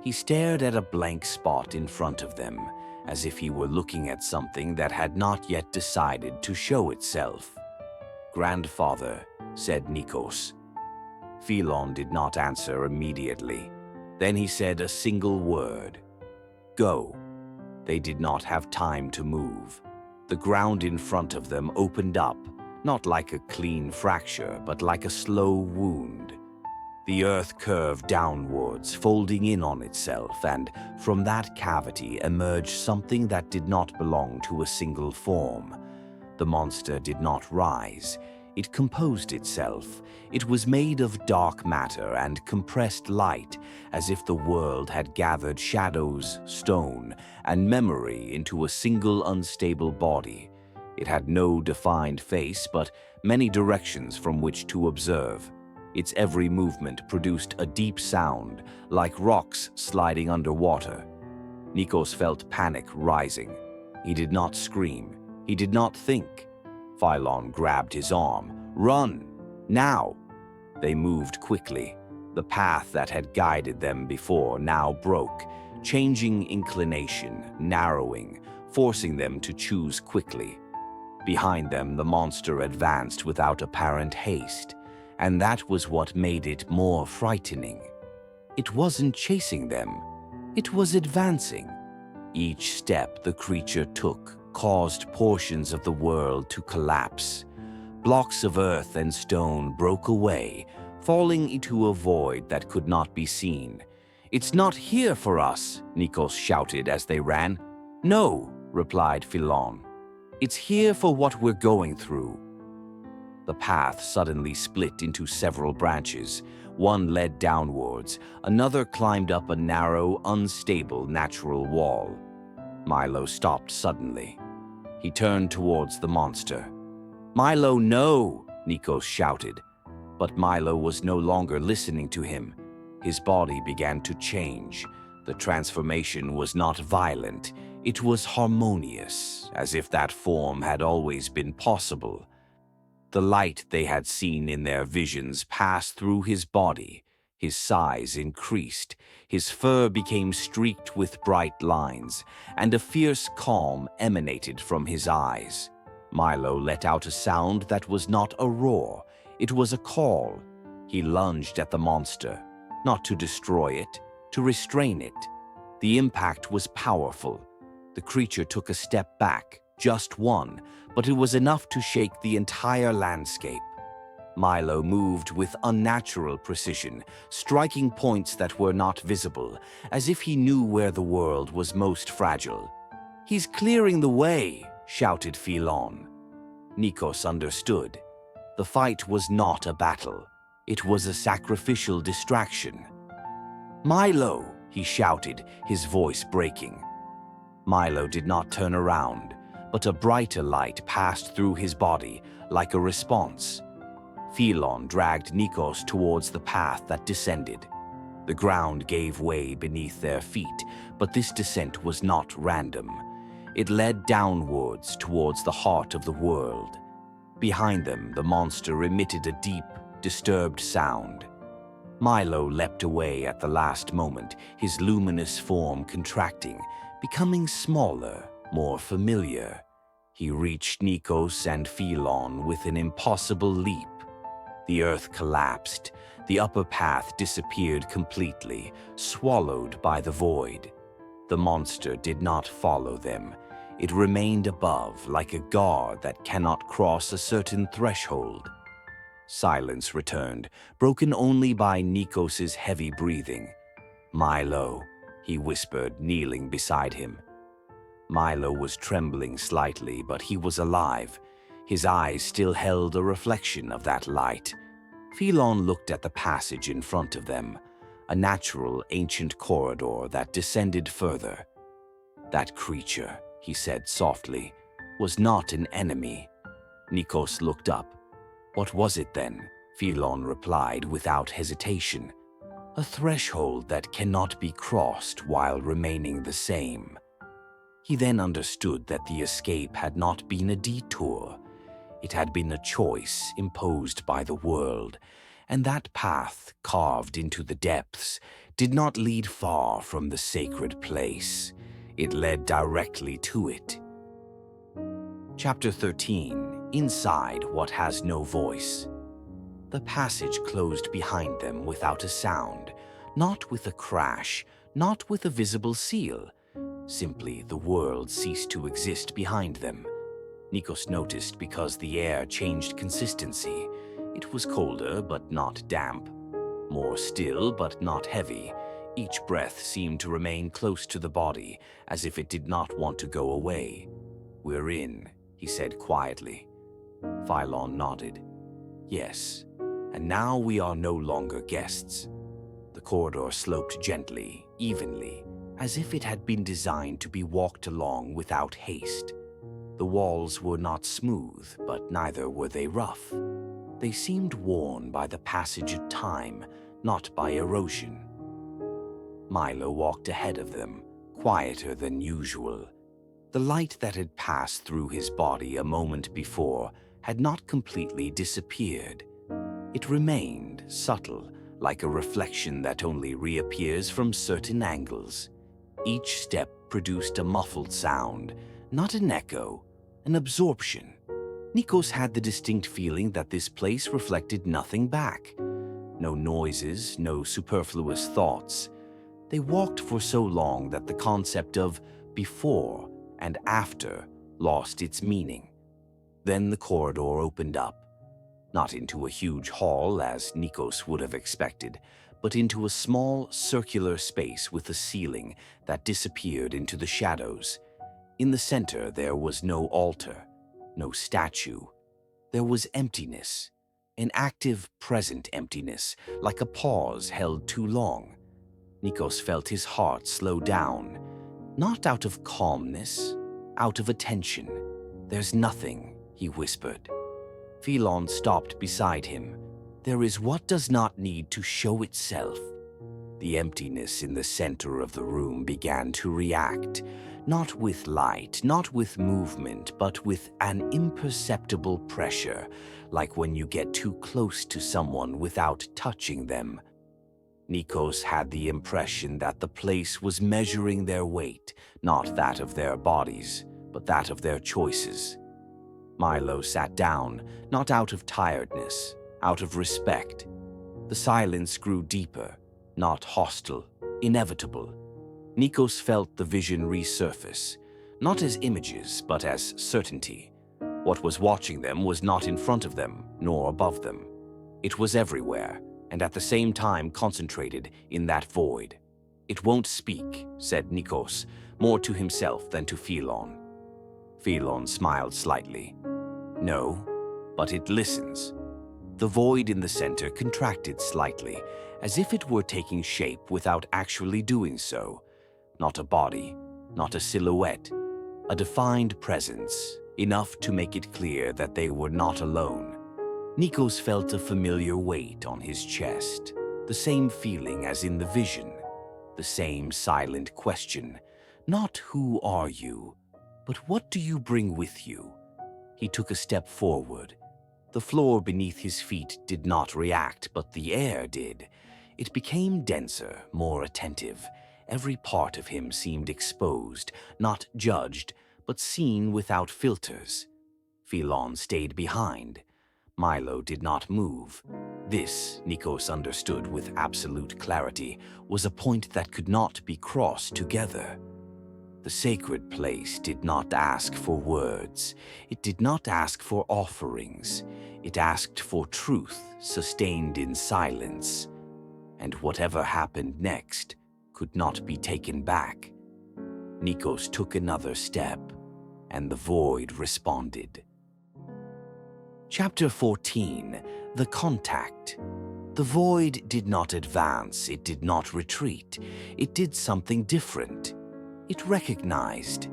He stared at a blank spot in front of them, as if he were looking at something that had not yet decided to show itself. "Grandfather," said Nikos. Phelon did not answer immediately. Then he said a single word. "Go." They did not have time to move. The ground in front of them opened up, not like a clean fracture, but like a slow wound. The earth curved downwards, folding in on itself, and from that cavity emerged something that did not belong to a single form. The monster did not rise. It composed itself. It was made of dark matter and compressed light, as if the world had gathered shadows, stone, and memory into a single unstable body. It had no defined face, but many directions from which to observe. Its every movement produced a deep sound, like rocks sliding underwater. Nikos felt panic rising. He did not scream. He did not think. Phelon grabbed his arm. "Run! Now!" They moved quickly. The path that had guided them before now broke, changing inclination, narrowing, forcing them to choose quickly. Behind them, the monster advanced without apparent haste, and that was what made it more frightening. It wasn't chasing them. It was advancing. Each step the creature took caused portions of the world to collapse. Blocks of earth and stone broke away, falling into a void that could not be seen. "It's not here for us," Nikos shouted as they ran. "No," replied Phelon. "It's here for what we're going through." The path suddenly split into several branches. One led downwards, another climbed up a narrow, unstable natural wall. Milo stopped suddenly. He turned towards the monster. "Milo, no!" Nikos shouted. But Milo was no longer listening to him. His body began to change. The transformation was not violent. It was harmonious, as if that form had always been possible. The light they had seen in their visions passed through his body. His size increased. His fur became streaked with bright lines, and a fierce calm emanated from his eyes. Milo let out a sound that was not a roar. It was a call. He lunged at the monster, not to destroy it, to restrain it. The impact was powerful. The creature took a step back, just one, but it was enough to shake the entire landscape. Milo moved with unnatural precision, striking points that were not visible, as if he knew where the world was most fragile. "He's clearing the way," shouted Phelon. Nikos understood. The fight was not a battle. It was a sacrificial distraction. "Milo!" he shouted, his voice breaking. Milo did not turn around, but a brighter light passed through his body, like a response. Phelon dragged Nikos towards the path that descended. The ground gave way beneath their feet, but this descent was not random. It led downwards towards the heart of the world. Behind them, the monster emitted a deep, disturbed sound. Milo leapt away at the last moment, his luminous form contracting, becoming smaller, more familiar. He reached Nikos and Phelon with an impossible leap. The earth collapsed. The upper path disappeared completely, swallowed by the void. The monster did not follow them. It remained above, like a guard that cannot cross a certain threshold. Silence returned, broken only by Nikos's heavy breathing. "Milo," he whispered, kneeling beside him. Milo was trembling slightly, but he was alive. His eyes still held a reflection of that light. Phelon looked at the passage in front of them, a natural, ancient corridor that descended further. "That creature," he said softly. was not an enemy. Nikos looked up. What was it then? Phelon replied without hesitation. A threshold that cannot be crossed while remaining the same. He then understood that the escape had not been a detour. It had been a choice imposed by the world, and that path, carved into the depths, did not lead far from the sacred place. It led directly to it. Chapter 13. Inside What Has No Voice. The passage closed behind them without a sound, not with a crash, not with a visible seal. Simply, the world ceased to exist behind them. Nikos noticed because the air changed consistency. It was colder, but not damp. More still, but not heavy. Each breath seemed to remain close to the body, as if it did not want to go away. "We're in," he said quietly. Phelon nodded. "Yes, and now we are no longer guests." The corridor sloped gently, evenly, as if it had been designed to be walked along without haste. The walls were not smooth, but neither were they rough. They seemed worn by the passage of time, not by erosion. Milo walked ahead of them, quieter than usual. The light that had passed through his body a moment before had not completely disappeared. It remained subtle, like a reflection that only reappears from certain angles. Each step produced a muffled sound, not an echo, an absorption. Nikos had the distinct feeling that this place reflected nothing back. No noises, no superfluous thoughts. They walked for so long that the concept of before and after lost its meaning. Then the corridor opened up, not into a huge hall as Nikos would have expected, but into a small circular space with a ceiling that disappeared into the shadows. In the center there was no altar, no statue. There was emptiness, an active, present emptiness, like a pause held too long. Nikos felt his heart slow down, not out of calmness, out of attention. "There's nothing," he whispered. Phelon stopped beside him. "There is what does not need to show itself." The emptiness in the center of the room began to react, not with light, not with movement, but with an imperceptible pressure, like when you get too close to someone without touching them. Nikos had the impression that the place was measuring their weight, not that of their bodies, but that of their choices. Milo sat down, not out of tiredness, out of respect. The silence grew deeper, not hostile, inevitable. Nikos felt the vision resurface, not as images, but as certainty. What was watching them was not in front of them, nor above them. It was everywhere, and at the same time concentrated in that void. "It won't speak," said Nikos, more to himself than to Phelon. Phelon smiled slightly. "No, but it listens." The void in the center contracted slightly, as if it were taking shape without actually doing so. Not a body, not a silhouette, a defined presence, enough to make it clear that they were not alone. Nikos felt a familiar weight on his chest, the same feeling as in the vision, the same silent question, not "who are you?" but "what do you bring with you?" He took a step forward. The floor beneath his feet did not react, but the air did. It became denser, more attentive. Every part of him seemed exposed, not judged, but seen without filters. Phelon stayed behind. Milo did not move. This, Nikos understood with absolute clarity, was a point that could not be crossed together. The sacred place did not ask for words. It did not ask for offerings. It asked for truth sustained in silence. And whatever happened next could not be taken back. Nikos took another step, and the void responded. Chapter 14. The Contact. The void did not advance, it did not retreat. It did something different. It recognized.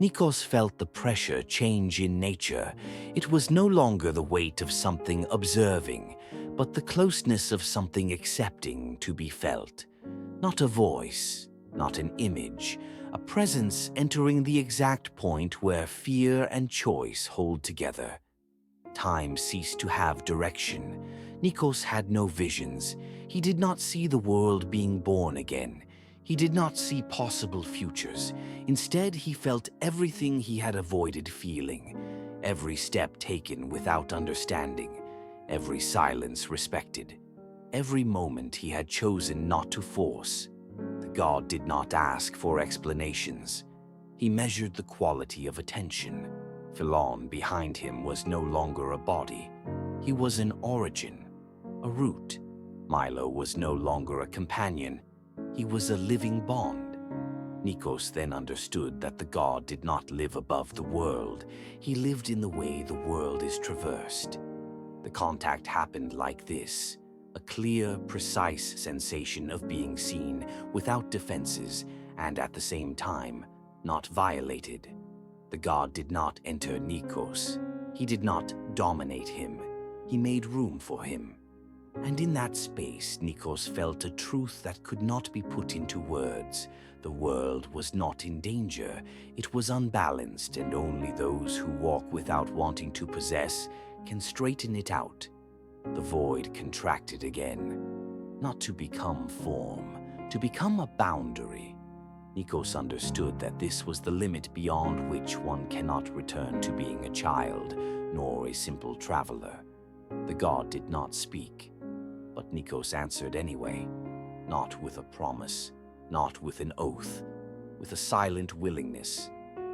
Nikos felt the pressure change in nature. It was no longer the weight of something observing, but the closeness of something accepting to be felt. Not a voice, not an image, a presence entering the exact point where fear and choice hold together. Time ceased to have direction. Nikos had no visions. He did not see the world being born again. He did not see possible futures. Instead, he felt everything he had avoided feeling, every step taken without understanding, every silence respected, every moment he had chosen not to force. The god did not ask for explanations. He measured the quality of attention. Philon behind him was no longer a body. He was an origin, a root. Milo was no longer a companion. He was a living bond. Nikos then understood that the god did not live above the world. He lived in the way the world is traversed. The contact happened like this, a clear, precise sensation of being seen, without defenses, and at the same time, not violated. The god did not enter Nikos. He did not dominate him. He made room for him. And in that space, Nikos felt a truth that could not be put into words. The world was not in danger. It was unbalanced, and only those who walk without wanting to possess can straighten it out. The void contracted again. Not to become form, to become a boundary. Nikos understood that this was the limit beyond which one cannot return to being a child, nor a simple traveler. The god did not speak, but Nikos answered anyway, not with a promise, not with an oath, with a silent willingness.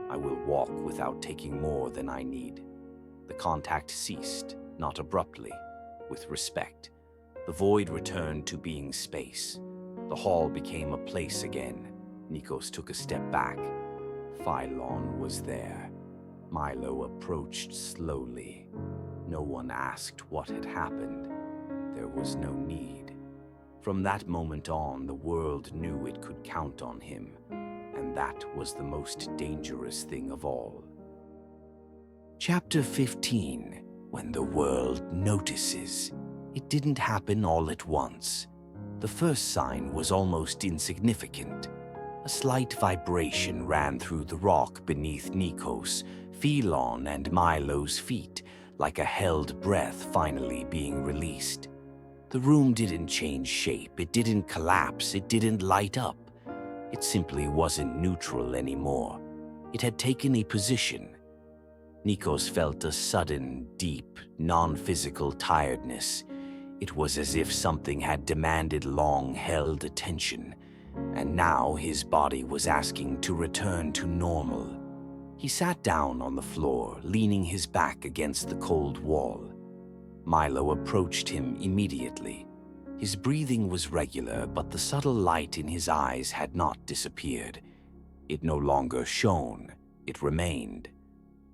I will walk without taking more than I need. The contact ceased, not abruptly, with respect. The void returned to being space. The hall became a place again. Nikos took a step back. Philon was there. Milo approached slowly. No one asked what had happened. There was no need. From that moment on, the world knew it could count on him, and that was the most dangerous thing of all. Chapter 15. When the world notices. It didn't happen all at once. The first sign was almost insignificant. A slight vibration ran through the rock beneath Nikos, Philon, and Milo's feet, like a held breath finally being released. The room didn't change shape, it didn't collapse, it didn't light up. It simply wasn't neutral anymore. It had taken a position. Nikos felt a sudden, deep, non-physical tiredness. It was as if something had demanded long-held attention, and now his body was asking to return to normal. He sat down on the floor, leaning his back against the cold wall. Milo approached him immediately. His breathing was regular, but the subtle light in his eyes had not disappeared. It no longer shone, it remained.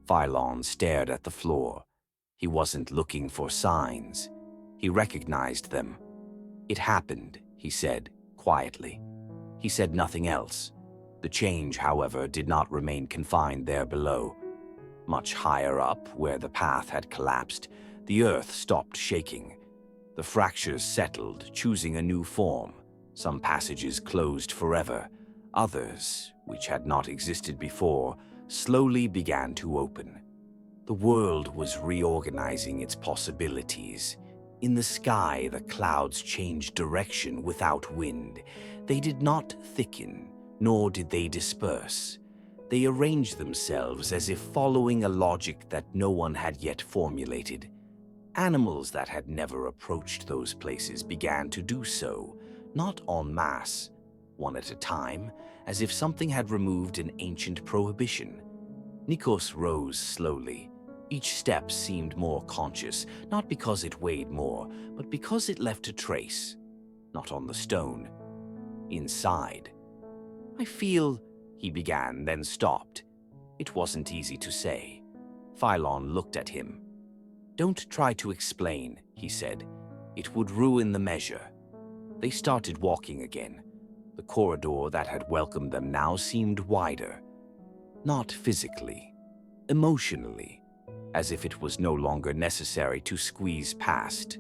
Philon stared at the floor. He wasn't looking for signs. He recognized them. It happened, he said, quietly. He said nothing else. The change, however, did not remain confined there below. Much higher up, where the path had collapsed, the earth stopped shaking. The fractures settled, choosing a new form. Some passages closed forever. Others, which had not existed before, slowly began to open. The world was reorganizing its possibilities. In the sky, the clouds changed direction without wind. They did not thicken, nor did they disperse. They arranged themselves as if following a logic that no one had yet formulated. Animals that had never approached those places began to do so, not en masse, one at a time, as if something had removed an ancient prohibition. Nikos rose slowly. Each step seemed more conscious, not because it weighed more, but because it left a trace. Not on the stone. Inside. I feel, he began, then stopped. It wasn't easy to say. Philon looked at him. Don't try to explain, he said. It would ruin the measure. They started walking again. The corridor that had welcomed them now seemed wider. Not physically, emotionally, as if it was no longer necessary to squeeze past.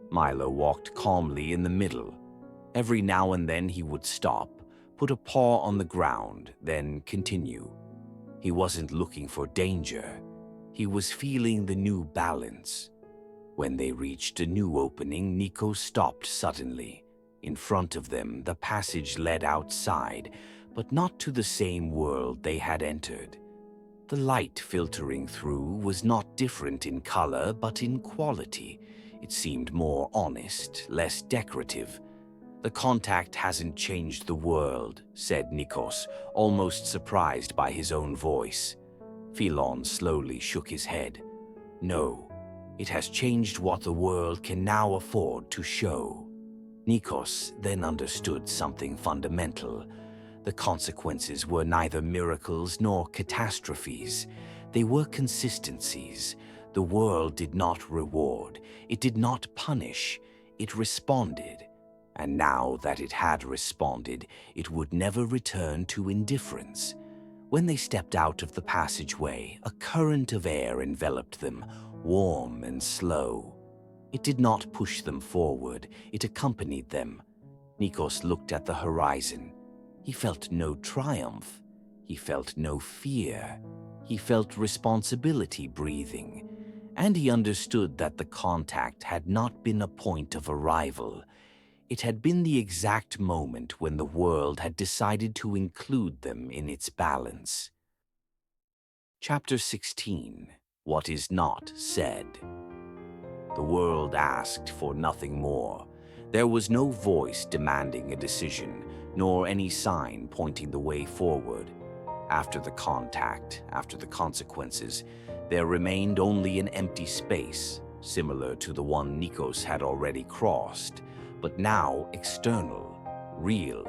Milo walked calmly in the middle. Every now and then he would stop, put a paw on the ground, then continue. He wasn't looking for danger. He was feeling the new balance. When they reached a new opening, Nico stopped suddenly. In front of them, the passage led outside, but not to the same world they had entered. The light filtering through was not different in color, but in quality. It seemed more honest, less decorative. "The contact hasn't changed the world," said Nikos, almost surprised by his own voice. Philon slowly shook his head. "No, it has changed what the world can now afford to show." Nikos then understood something fundamental. The consequences were neither miracles nor catastrophes. They were consistencies. The world did not reward. It did not punish. It responded. And now that it had responded, it would never return to indifference. When they stepped out of the passageway, a current of air enveloped them, warm and slow. It did not push them forward, it accompanied them. Nikos looked at the horizon. He felt no triumph. He felt no fear. He felt responsibility breathing. And he understood that the contact had not been a point of arrival. It had been the exact moment when the world had decided to include them in its balance. Chapter 16. What is not said. The world asked for nothing more. There was no voice demanding a decision, nor any sign pointing the way forward. After the contact, after the consequences, there remained only an empty space, similar to the one Nikos had already crossed, but now external, real,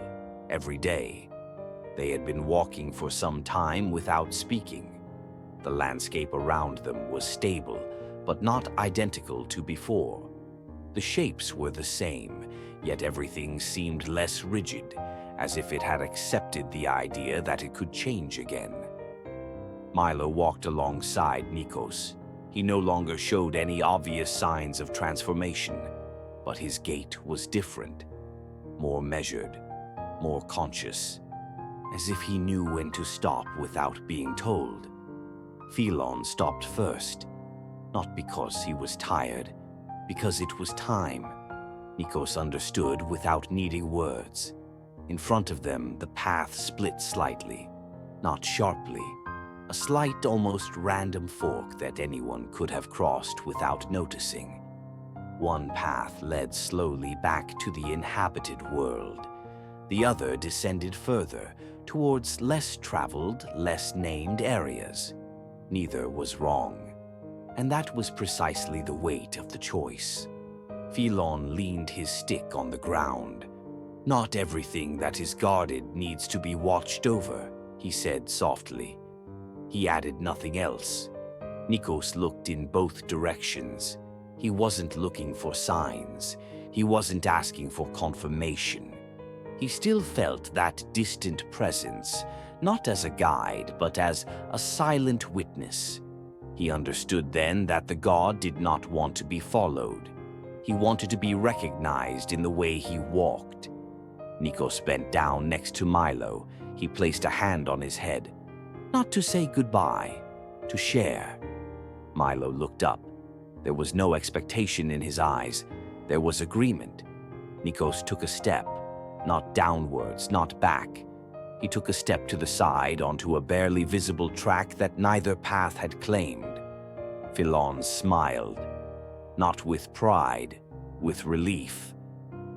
every day. They had been walking for some time without speaking. The landscape around them was stable, but not identical to before. The shapes were the same, yet everything seemed less rigid, as if it had accepted the idea that it could change again. Milo walked alongside Nikos. He no longer showed any obvious signs of transformation, but his gait was different, more measured, more conscious, as if he knew when to stop without being told. Philon stopped first, not because he was tired, because it was time. Nikos understood without needing words. In front of them, the path split slightly, not sharply, a slight, almost random fork that anyone could have crossed without noticing. One path led slowly back to the inhabited world. The other descended further, towards less traveled, less named areas. Neither was wrong, and that was precisely the weight of the choice. Philon leaned his stick on the ground. "Not everything that is guarded needs to be watched over," he said softly. He added nothing else. Nikos looked in both directions. He wasn't looking for signs. He wasn't asking for confirmation. He still felt that distant presence, not as a guide, but as a silent witness. He understood then that the god did not want to be followed. He wanted to be recognized in the way he walked. Nikos bent down next to Milo. He placed a hand on his head. Not to say goodbye, to share. Milo looked up. There was no expectation in his eyes. There was agreement. Nikos took a step, not downwards, not back. He took a step to the side onto a barely visible track that neither path had claimed. Philon smiled, not with pride, with relief.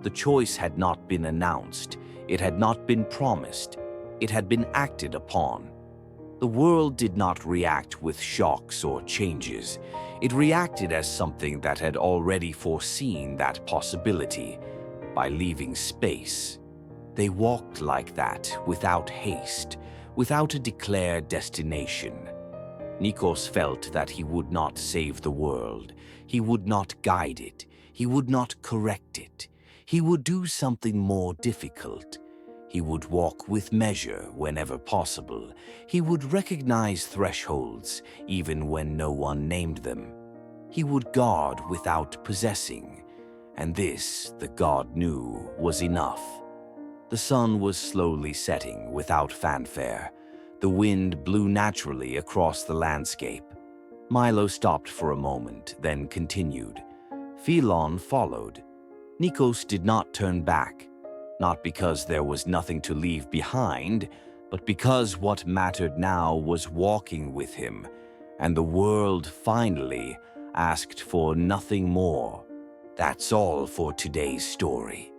The choice had not been announced. It had not been promised. It had been acted upon. The world did not react with shocks or changes. It reacted as something that had already foreseen that possibility by leaving space. They walked like that, without haste, without a declared destination. Nikos felt that he would not save the world. He would not guide it. He would not correct it. He would do something more difficult. He would walk with measure whenever possible. He would recognize thresholds even when no one named them. He would guard without possessing, and this, the god knew, was enough. The sun was slowly setting without fanfare. The wind blew naturally across the landscape. Milo stopped for a moment, then continued. Phelon followed. Nikos did not turn back, not because there was nothing to leave behind, but because what mattered now was walking with him, and the world finally asked for nothing more. That's all for today's story.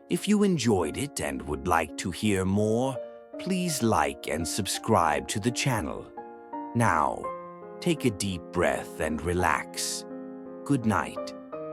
If you enjoyed it and would like to hear more, please like and subscribe to the channel. Now, take a deep breath and relax. Good night.